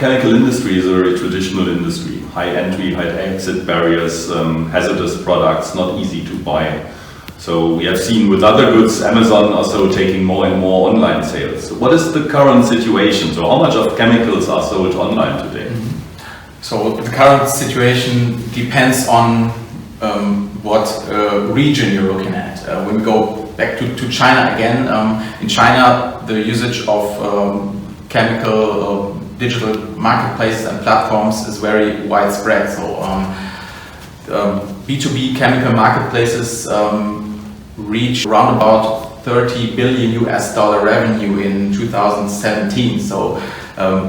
chemical industry is a very traditional industry. High entry, high exit barriers, hazardous products, not easy to buy. So we have seen with other goods, Amazon also taking more and more online sales. So what is the current situation? So how much of chemicals are sold online today? So the current situation depends on what region you're looking at. When we go back to China again, in China the usage of chemical digital marketplaces and platforms is very widespread. So B2B chemical marketplaces reach around about $30 billion revenue in 2017. So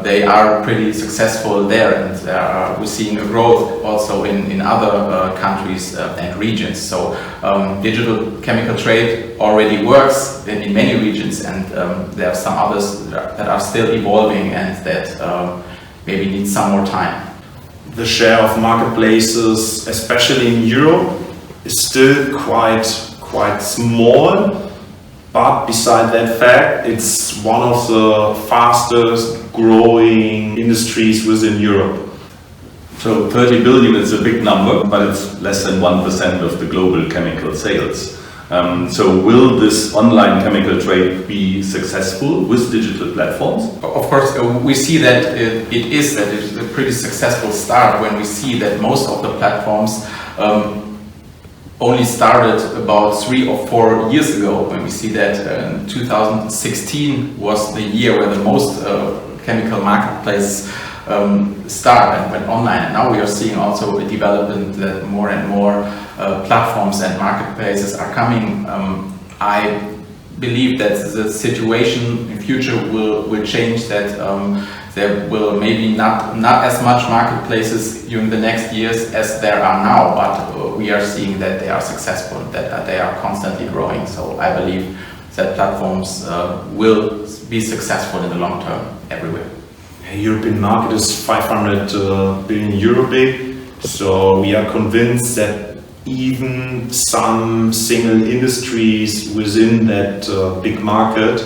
they are pretty successful there, and we're seeing a growth also in other countries and regions. So digital chemical trade already works in many regions, and there are some others that are still evolving and that maybe need some more time. The share of marketplaces, especially in Europe, is still quite small. But beside that fact, it's one of the fastest growing industries within Europe. So 30 billion is a big number, but it's less than 1% of the global chemical sales. So will this online chemical trade be successful with digital platforms? Of course, we see that it is a pretty successful start when we see that most of the platforms only started about 3 or 4 years ago, when we see that 2016 was the year where the most chemical marketplaces start and went online. And now we are seeing also a development that more and more platforms and marketplaces are coming. I believe that the situation in future will change, that there will maybe not as much marketplaces during the next years as there are now, but we are seeing that they are successful, that they are constantly growing. So I believe that platforms will be successful in the long term everywhere. The European market is 500 billion euro big, so we are convinced that even some single industries within that big market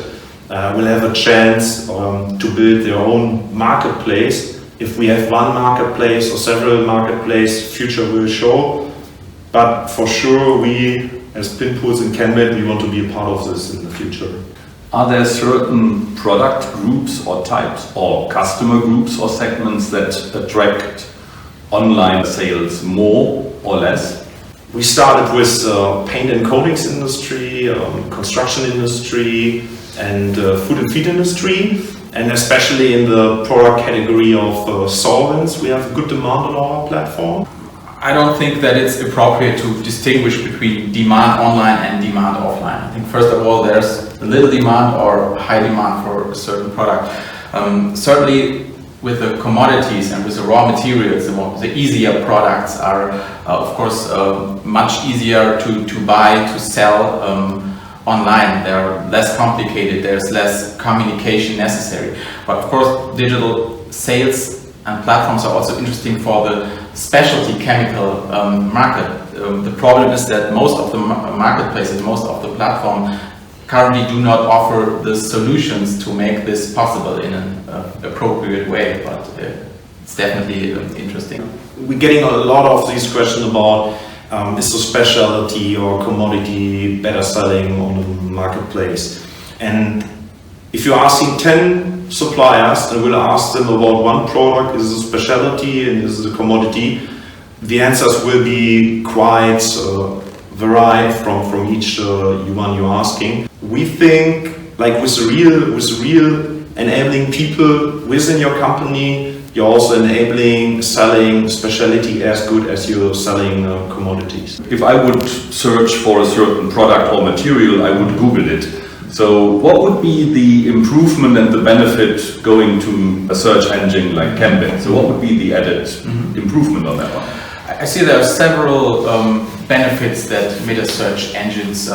will have a chance to build their own marketplace. If we have one marketplace or several marketplaces, future will show. But for sure, we as PINPOOLS and chembid, we want to be a part of this in the future. Are there certain product groups or types or customer groups or segments that attract online sales more or less? We started with paint and coatings industry, construction industry, and food and feed industry, and especially in the product category of solvents, we have good demand on our platform. I don't think that it's appropriate to distinguish between demand online and demand offline. I think first of all there's a little demand or high demand for a certain product. Certainly with the commodities and with the raw materials, the easier products are of course much easier to buy, to sell online. They're less complicated, there's less communication necessary. But of course digital sales and platforms are also interesting for the specialty chemical market. The problem is that most of the marketplaces, most of the platforms currently do not offer the solutions to make this possible in an appropriate way, but it's definitely interesting. We're getting a lot of these questions about is the specialty or commodity better selling on the marketplace. And if you're asking 10 suppliers and we'll ask them about one product, is it a specialty and is it a commodity, the answers will be quite varied from each one you're asking. We think, like with real enabling people within your company, you're also enabling selling specialty as good as you're selling commodities. If I would search for a certain product or material, I would Google it. So what would be the improvement and the benefit going to a search engine like chembid? So what would be the added improvement on that one? I see there are several benefits that meta search engines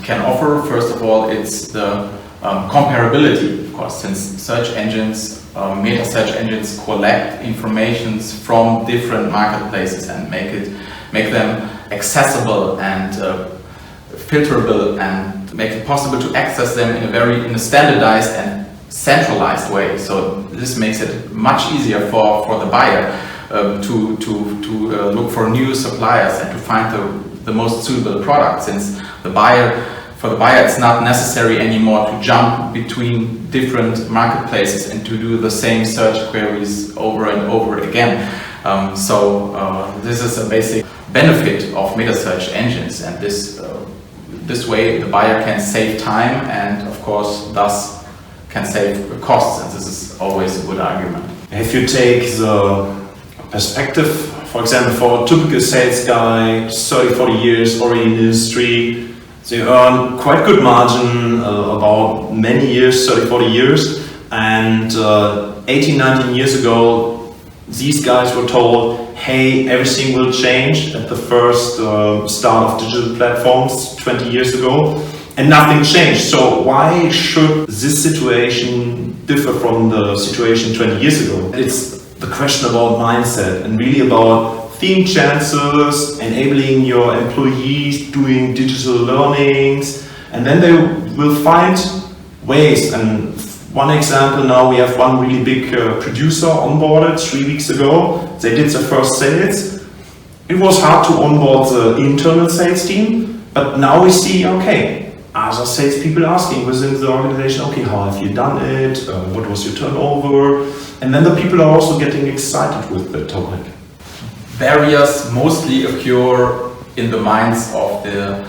can offer. First of all, it's the comparability, of course, since search engines, meta search engines collect informations from different marketplaces and make them accessible and filterable and make it possible to access them in a standardized and centralized way. So this makes it much easier for the buyer to look for new suppliers and to find the most suitable product, since for the buyer it's not necessary anymore to jump between different marketplaces and to do the same search queries over and over again. This is a basic benefit of meta search engines, and this way the buyer can save time and of course thus can save costs, and this is always a good argument. If you take the perspective, for example, for a typical sales guy, 30-40 years already in the industry, they earn quite good margin about many years, 30-40 years, and 18-19 years ago these guys were told, hey, everything will change at the first start of digital platforms 20 years ago, and nothing changed. So why should this situation differ from the situation 20 years ago? It's the question about mindset and really about seeing chances, enabling your employees doing digital learnings, and then they will find ways. And one example, now we have one really big producer onboarded 3 weeks ago. They did their first sales. It was hard to onboard the internal sales team, but now we see, okay, other salespeople asking within the organization, okay, how have you done it? What was your turnover? And then the people are also getting excited with the topic. Barriers mostly occur in the minds of the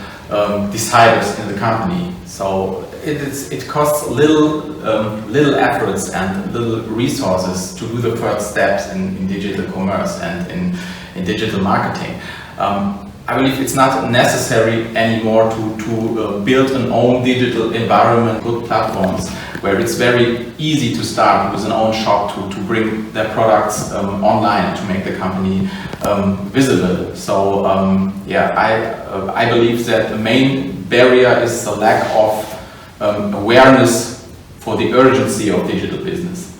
deciders in the company. So it costs little efforts and little resources to do the first steps in digital commerce and in digital marketing. I believe it's not necessary anymore to build an own digital environment, good platforms, where it's very easy to start with an own shop to bring their products online to make the company visible. So I believe that the main barrier is the lack of awareness for the urgency of digital business.